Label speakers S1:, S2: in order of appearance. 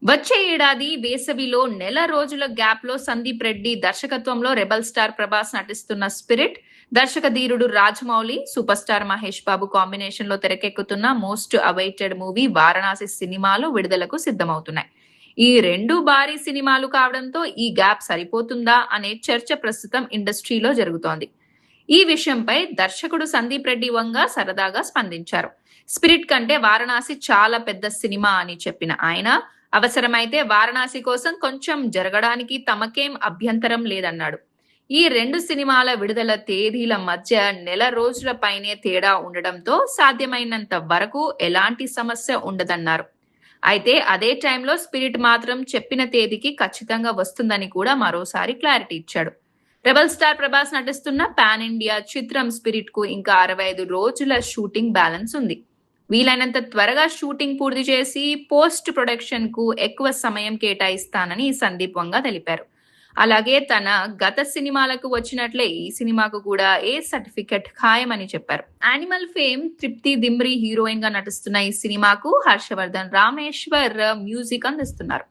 S1: వచ్చే ఏడాది వేసవిలో నెల రోజుల గ్యాప్ లో సందీప్ రెడ్డి దర్శకత్వంలో రెబల్ స్టార్ ప్రభాస్ నటిస్తున్న స్పిరిట్, దర్శక ధీరుడు Rajamouli, super star Mahesh Babu combination లో తెరకెక్కుతున్న మోస్ట్ అవైటెడ్ మూవీ వారణాసి సినిమాలు విడుదలకు సిద్ధమవుతున్నాయి. ఈ రెండు భారీ సినిమాలు కావడంతో ఈ గ్యాప్ సరిపోతుందా అనే చర్చ ప్రస్తుతం ఇండస్ట్రీలో జరుగుతోంది. ఈ విషయంపై దర్శకుడు సందీప్ రెడ్డి వంగ సరదాగా స్పందించారు. స్పిరిట్ కంటే వారణాసి చాలా పెద్ద సినిమా అని చెప్పిన ఆయన, అవసరమైతే వారణాసి కోసం కొంచెం జరగడానికి తమకేం అభ్యంతరం లేదన్నాడు. ఈ రెండు సినిమాల విడుదల తేదీల మధ్య నెల రోజుల పైనే తేడా ఉండడంతో సాధ్యమైనంత వరకు ఎలాంటి సమస్య ఉండదన్నారు. అయితే అదే టైంలో స్పిరిట్ మాత్రం చెప్పిన తేదీకి ఖచ్చితంగా వస్తుందని కూడా మరోసారి క్లారిటీ ఇచ్చాడు. రెబల్ స్టార్ ప్రభాస్ నటిస్తున్న పాన్ ఇండియా చిత్రం స్పిరిట్ కు ఇంకా 65 రోజుల షూటింగ్ బ్యాలెన్స్ ఉంది. వీలైనంత త్వరగా షూటింగ్ పూర్తి చేసి పోస్ట్ ప్రొడక్షన్ కు ఎక్కువ సమయం కేటాయిస్తానని సందీప్ వంగ తెలిపారు. అలాగే తన గత సినిమాలకు వచ్చినట్లే ఈ సినిమాకు కూడా ఏ సర్టిఫికెట్ ఖాయమని చెప్పారు. యానిమల్ ఫేమ్ తృప్తి దిమ్రి హీరోయిన్ గా నటిస్తున్న ఈ సినిమాకు హర్షవర్ధన్ రామేశ్వర్ మ్యూజిక్ అందిస్తున్నారు.